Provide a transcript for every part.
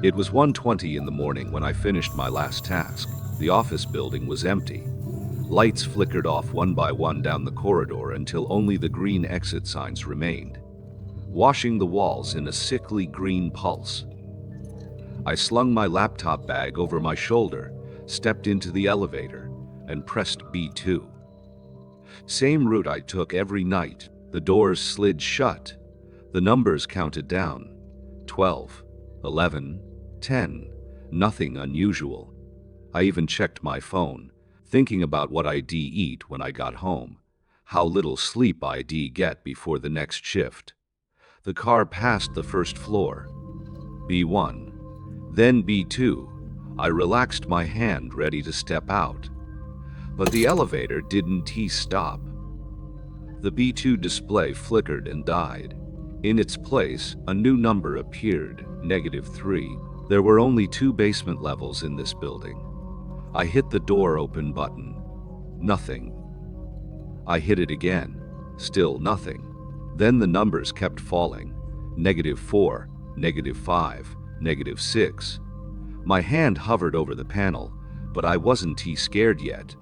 It was 1:20 in the morning when I finished my last task. The office building was empty. Lights flickered off one by one down the corridor until only the green exit signs remained, washing the walls in a sickly green pulse. I slung my laptop bag over my shoulder, stepped into the elevator, and pressed B2. Same route I took every night. The doors slid shut. The numbers counted down. 12, 11, 10. Nothing unusual. I even checked my phone, thinking about what I'd eat when I got home, how little sleep I'd get before the next shift. The car passed the first floor. B1. Then B2. I relaxed my hand, ready to step out. But the elevator didn't stop. The B2 display flickered and died. In its place, a new number appeared, -3. There were only 2 basement levels in this building. I hit the door open button. Nothing. I hit it again. Still nothing. Then the numbers kept falling. -4, -5, -6. My hand hovered over the panel, but I wasn't scared yet.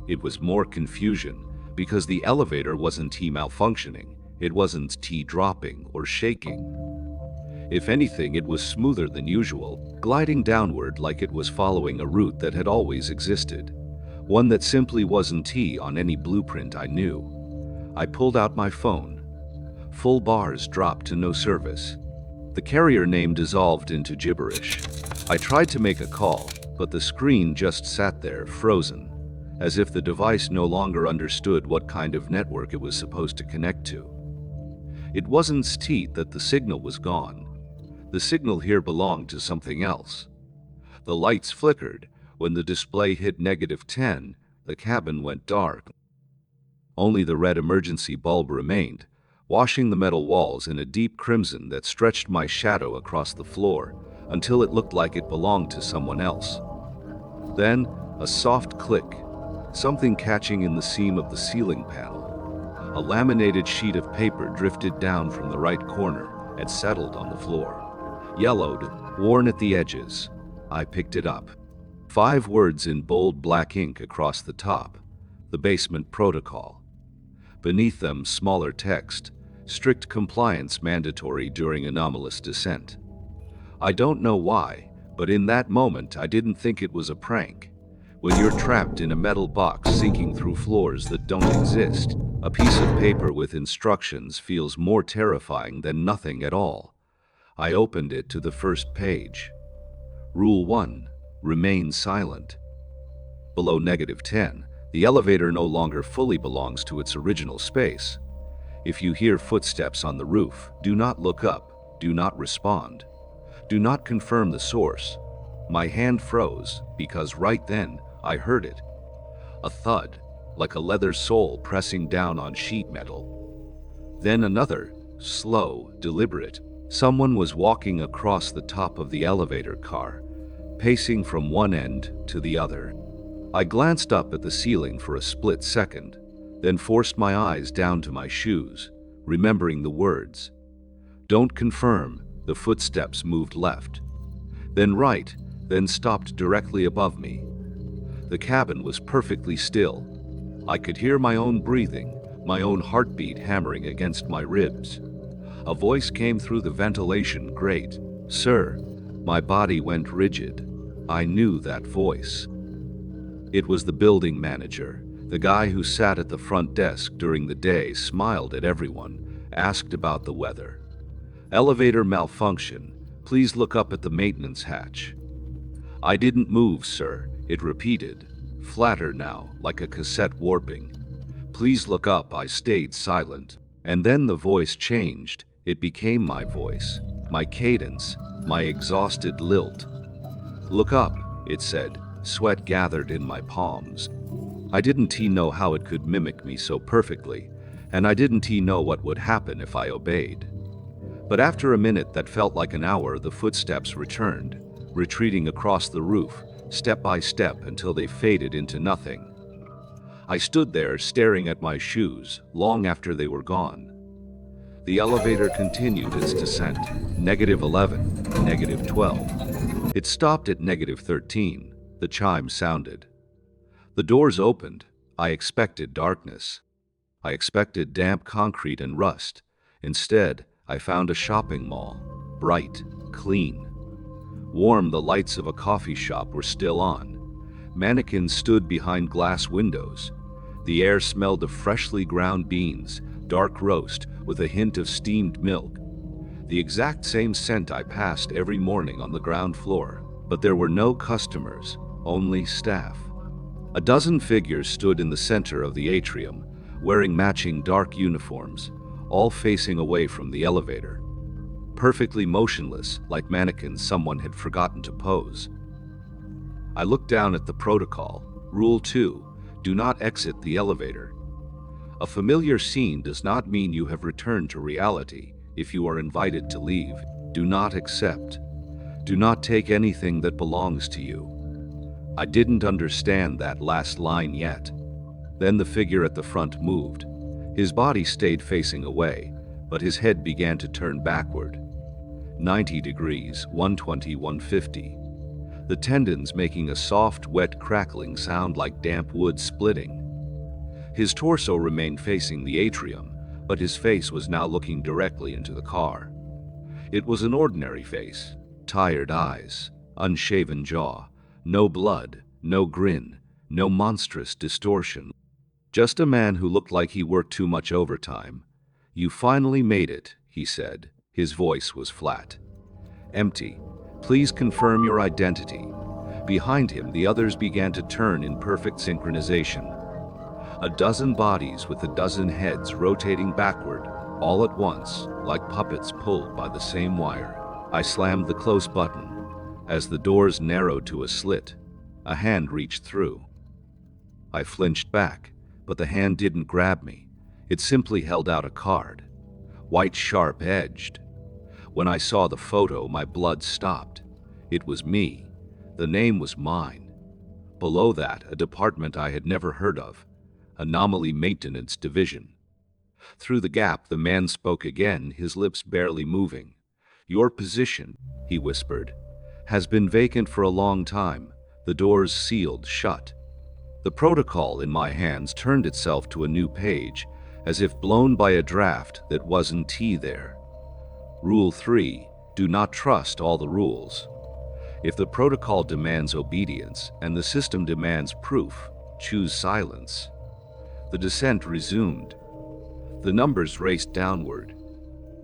It was more confusion, because the elevator wasn't malfunctioning. It wasn't dropping or shaking. If anything, it was smoother than usual, gliding downward like it was following a route that had always existed, one that simply wasn't on any blueprint I knew. I pulled out my phone. Full bars dropped to no service. The carrier name dissolved into gibberish. I tried to make a call, but the screen just sat there, frozen, as if the device no longer understood what kind of network it was supposed to connect to. It wasn't that the signal was gone. The signal here belonged to something else. The lights flickered. When the display hit -10, the cabin went dark. Only the red emergency bulb remained, washing the metal walls in a deep crimson that stretched my shadow across the floor until it looked like it belonged to someone else. Then, a soft click, something catching in the seam of the ceiling panel. A laminated sheet of paper drifted down from the right corner and settled on the floor. Yellowed, worn at the edges. I picked it up. 5 words in bold black ink across the top. The basement protocol. Beneath them, smaller text. Strict compliance mandatory during anomalous descent. I don't know why, but in that moment I didn't think it was a prank. When you're trapped in a metal box sinking through floors that don't exist, a piece of paper with instructions feels more terrifying than nothing at all. I opened it to the first page. Rule 1. Remain silent. Below -10, the elevator no longer fully belongs to its original space. If you hear footsteps on the roof, do not look up, do not respond. Do not confirm the source. My hand froze, because right then, I heard it. A thud, like a leather sole pressing down on sheet metal. Then another, slow, deliberate. Someone was walking across the top of the elevator car, pacing from one end to the other. I glanced up at the ceiling for a split second, then forced my eyes down to my shoes, remembering the words. Don't confirm. The footsteps moved left, then right, then stopped directly above me. The cabin was perfectly still. I could hear my own breathing, my own heartbeat hammering against my ribs. A voice came through the ventilation grate. Sir. My body went rigid. I knew that voice. It was the building manager, the guy who sat at the front desk during the day, smiled at everyone, asked about the weather. Elevator malfunction. Please look up at the maintenance hatch. I didn't move, sir, it repeated, flatter now, like a cassette warping. Please look up. I stayed silent. And then the voice changed. It became my voice, my cadence, my exhausted lilt. Look up, it said. Sweat gathered in my palms. I didn't know how it could mimic me so perfectly, and I didn't know what would happen if I obeyed. But after a minute that felt like an hour, the footsteps returned, retreating across the roof, step by step until they faded into nothing. I stood there staring at my shoes, long after they were gone. The elevator continued its descent. -11, -12. It stopped at -13. The chime sounded. The doors opened. I expected darkness. I expected damp concrete and rust. Instead, I found a shopping mall. Bright, clean. Warm, the lights of a coffee shop were still on. Mannequins stood behind glass windows. The air smelled of freshly ground beans, dark roast with a hint of steamed milk. The exact same scent I passed every morning on the ground floor. But there were no customers, only staff. A dozen figures stood in the center of the atrium, wearing matching dark uniforms, all facing away from the elevator. Perfectly motionless, like mannequins someone had forgotten to pose. I looked down at the protocol. Rule 2, do not exit the elevator. A familiar scene does not mean you have returned to reality. If you are invited to leave, do not accept. Do not take anything that belongs to you. I didn't understand that last line yet. Then the figure at the front moved. His body stayed facing away, but his head began to turn backward. 90 degrees, 120, 150. The tendons making a soft, wet crackling sound like damp wood splitting. His torso remained facing the atrium, but his face was now looking directly into the car. It was an ordinary face. Tired eyes, unshaven jaw, no blood, no grin, no monstrous distortion. Just a man who looked like he worked too much overtime. "You finally made it," he said. His voice was flat. "Empty. Please confirm your identity." Behind him, the others began to turn in perfect synchronization. A dozen bodies with a dozen heads rotating backward, all at once, like puppets pulled by the same wire. I slammed the close button. As the doors narrowed to a slit, a hand reached through. I flinched back, but the hand didn't grab me. It simply held out a card, white, sharp-edged. When I saw the photo, my blood stopped. It was me. The name was mine. Below that, a department I had never heard of, Anomaly Maintenance Division. Through the gap, the man spoke again, his lips barely moving. "Your position," he whispered, "has been vacant for a long time. The doors sealed shut." The protocol in my hands turned itself to a new page, as if blown by a draft that wasn't there. Rule 3, do not trust all the rules. If the protocol demands obedience and the system demands proof, choose silence. The descent resumed. The numbers raced downward.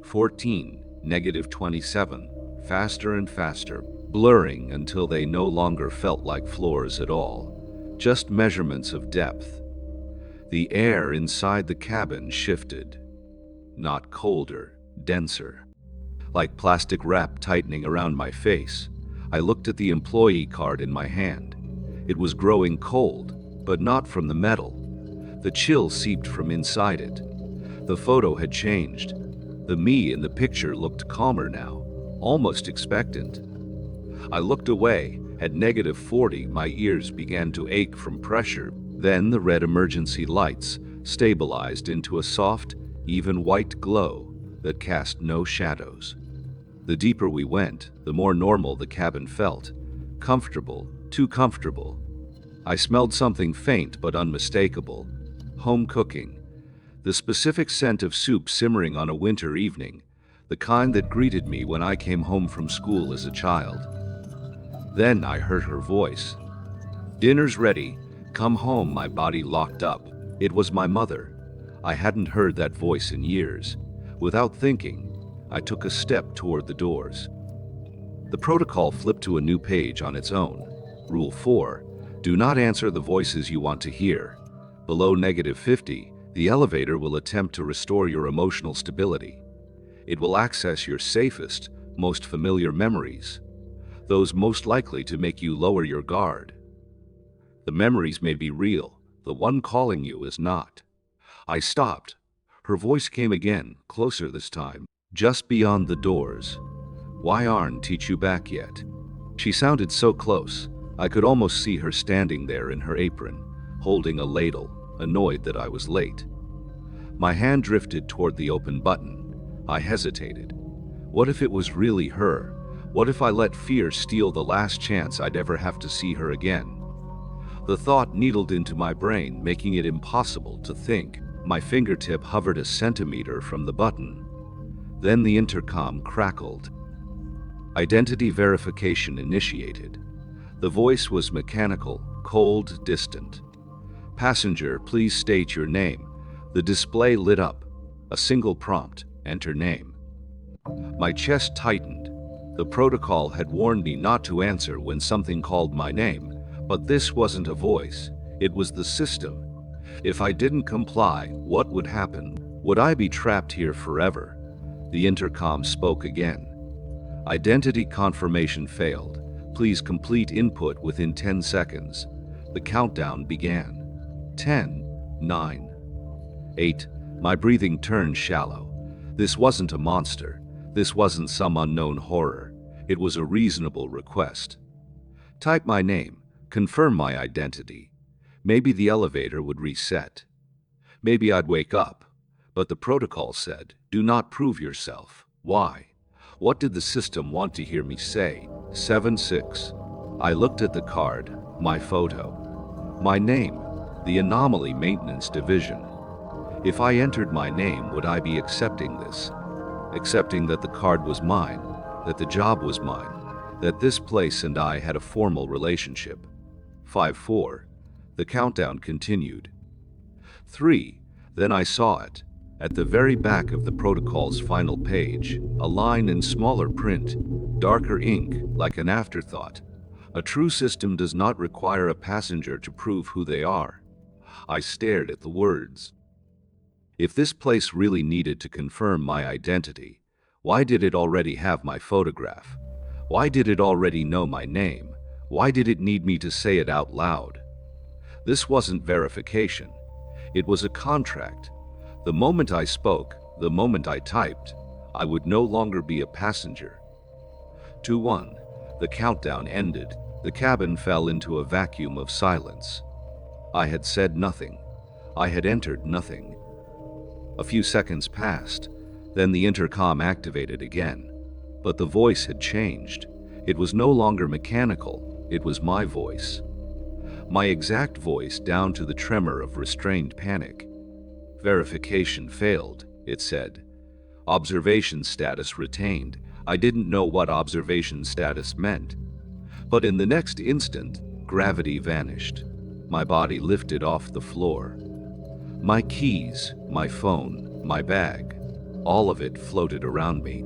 14, -27, faster and faster, blurring until they no longer felt like floors at all, just measurements of depth. The air inside the cabin shifted. Not colder, denser. Like plastic wrap tightening around my face, I looked at the employee card in my hand. It was growing cold, but not from the metal. The chill seeped from inside it. The photo had changed. The me in the picture looked calmer now, almost expectant. I looked away. At -40, my ears began to ache from pressure. Then the red emergency lights stabilized into a soft, even white glow that cast no shadows. The deeper we went, the more normal the cabin felt. Comfortable, too comfortable. I smelled something faint but unmistakable. Home cooking. The specific scent of soup simmering on a winter evening, the kind that greeted me when I came home from school as a child. Then I heard her voice. "Dinner's ready. Come home." My body locked up. It was my mother. I hadn't heard that voice in years. Without thinking, I took a step toward the doors. The protocol flipped to a new page on its own. Rule 4, do not answer the voices you want to hear. Below -50, the elevator will attempt to restore your emotional stability. It will access your safest, most familiar memories, those most likely to make you lower your guard. The memories may be real, the one calling you is not. I stopped. Her voice came again, closer this time, just beyond the doors. "Why aren't you back yet?" She sounded so close, I could almost see her standing there in her apron, holding a ladle, annoyed that I was late. My hand drifted toward the open button. I hesitated. What if it was really her? What if I let fear steal the last chance I'd ever have to see her again? The thought needled into my brain, making it impossible to think. My fingertip hovered a centimeter from the button. Then the intercom crackled. Identity verification initiated. The voice was mechanical, cold, distant. "Passenger, please state your name." The display lit up. A single prompt: enter name. My chest tightened. The protocol had warned me not to answer when something called my name, but this wasn't a voice. It was the system. If I didn't comply, what would happen? Would I be trapped here forever? The intercom spoke again. Identity confirmation failed. Please complete input within 10 seconds. The countdown began. 10, 9, 8. My breathing turned shallow. This wasn't a monster. This wasn't some unknown horror. It was a reasonable request. Type my name. Confirm my identity. Maybe the elevator would reset. Maybe I'd wake up. But the protocol said, do not prove yourself. Why? What did the system want to hear me say? 7-6. I looked at the card, my photo, my name, the anomaly maintenance division. If I entered my name, would I be accepting this? Accepting that the card was mine, that the job was mine, that this place and I had a formal relationship. 5-4. The countdown continued. 3. Then I saw it. At the very back of the protocol's final page, a line in smaller print, darker ink, like an afterthought. A true system does not require a passenger to prove who they are. I stared at the words. If this place really needed to confirm my identity, why did it already have my photograph? Why did it already know my name? Why did it need me to say it out loud? This wasn't verification. It was a contract. The moment I spoke, the moment I typed, I would no longer be a passenger. 2-1. The countdown ended. The cabin fell into a vacuum of silence. I had said nothing. I had entered nothing. A few seconds passed. Then the intercom activated again. But the voice had changed. It was no longer mechanical. It was my voice. My exact voice, down to the tremor of restrained panic. Verification failed, it said. Observation status retained. I didn't know what observation status meant. But in the next instant, gravity vanished. My body lifted off the floor. My keys, my phone, my bag, all of it floated around me.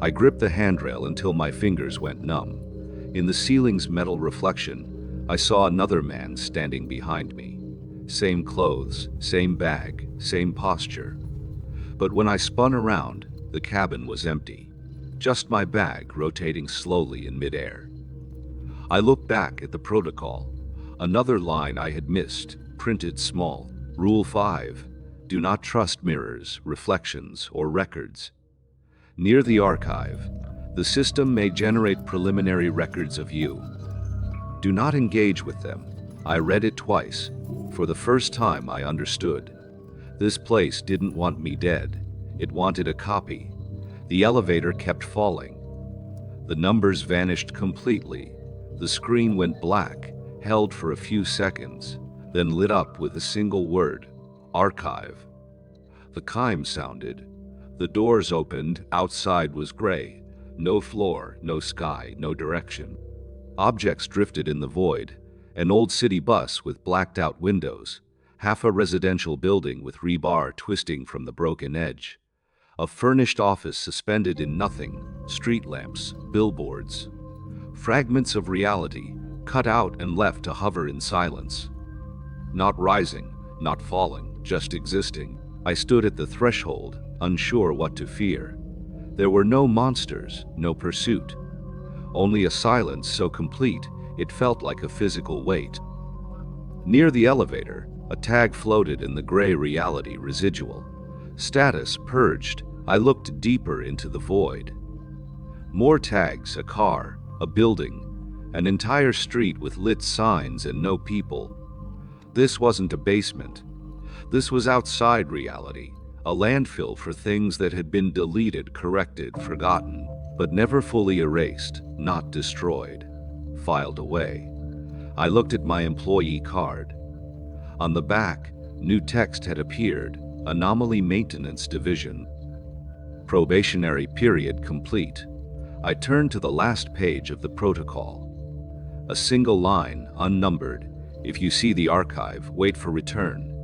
I gripped the handrail until my fingers went numb. In the ceiling's metal reflection, I saw another man standing behind me. Same clothes, same bag, same posture. But when I spun around, the cabin was empty. Just my bag rotating slowly in midair. I looked back at the protocol. Another line I had missed, printed small. Rule 5. Do not trust mirrors, reflections, or records. Near the archive, the system may generate preliminary records of you. Do not engage with them. I read it twice. For the first time, I understood. This place didn't want me dead. It wanted a copy. The elevator kept falling. The numbers vanished completely. The screen went black, held for a few seconds, then lit up with a single word: archive. The chime sounded. The doors opened. Outside was gray. No floor, no sky, no direction. Objects drifted in the void. An old city bus with blacked-out windows. Half a residential building with rebar twisting from the broken edge. A furnished office suspended in nothing. Street lamps, billboards. Fragments of reality, cut out and left to hover in silence. Not rising, not falling, just existing. I stood at the threshold, unsure what to fear. There were no monsters, no pursuit. Only a silence so complete, it felt like a physical weight. Near the elevator, a tag floated in the gray reality residual. Status purged. I looked deeper into the void. More tags, a car, a building, an entire street with lit signs and no people. This wasn't a basement. This was outside reality, a landfill for things that had been deleted, corrected, forgotten. but never fully erased, not destroyed. Filed away. I looked at my employee card. On the back, new text had appeared: Anomaly Maintenance Division. Probationary period complete. I turned to the last page of the protocol. A single line, unnumbered: if you see the archive, wait for return.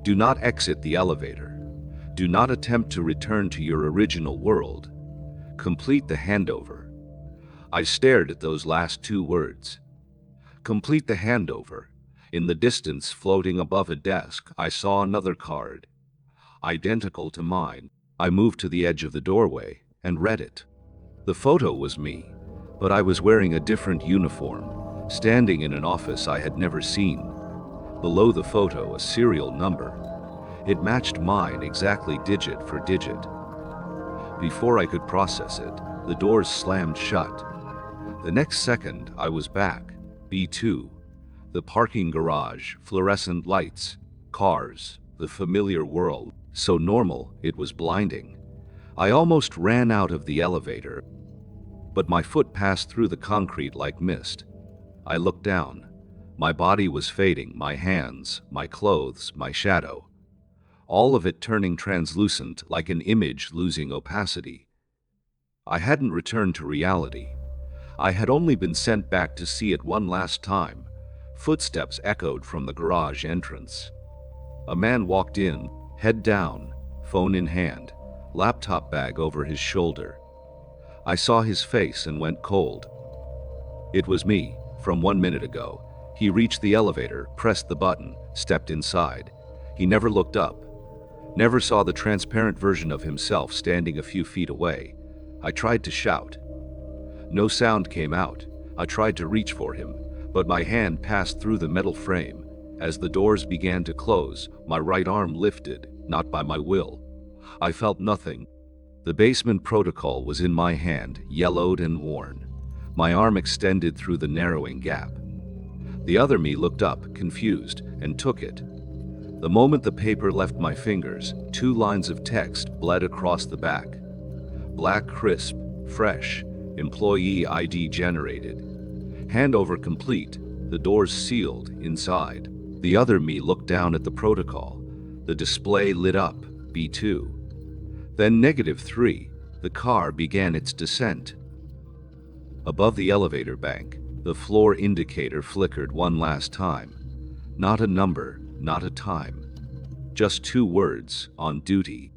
Do not exit the elevator. Do not attempt to return to your original world. Complete the handover. I stared at those last two words. Complete the handover. In the distance, floating above a desk, I saw another card, identical to mine. I moved to the edge of the doorway and read it. The photo was me, but I was wearing a different uniform, standing in an office I had never seen. Below the photo, a serial number. It matched mine exactly, digit for digit. Before I could process it, the doors slammed shut. The next second, I was back. B2. The parking garage, fluorescent lights, cars, the familiar world. So normal, it was blinding. I almost ran out of the elevator, but my foot passed through the concrete like mist. I looked down. My body was fading, my hands, my clothes, my shadow. All of it turning translucent, like an image losing opacity. I hadn't returned to reality. I had only been sent back to see it one last time. Footsteps echoed from the garage entrance. A man walked in, head down, phone in hand, laptop bag over his shoulder. I saw his face and went cold. It was me, from 1 minute ago. He reached the elevator, pressed the button, stepped inside. He never looked up. Never saw the transparent version of himself standing a few feet away. I tried to shout. No sound came out. I tried to reach for him, but my hand passed through the metal frame. As the doors began to close, my right arm lifted, not by my will. I felt nothing. The basement protocol was in my hand, yellowed and worn. My arm extended through the narrowing gap. The other me looked up, confused, and took it. The moment the paper left my fingers, 2 lines of text bled across the back. Black, crisp, fresh, employee ID generated. Handover complete, the doors sealed inside. The other me looked down at the protocol. The display lit up, B2. Then -3, the car began its descent. Above the elevator bank, the floor indicator flickered one last time. Not a number, not a time. Just 2 words: on duty.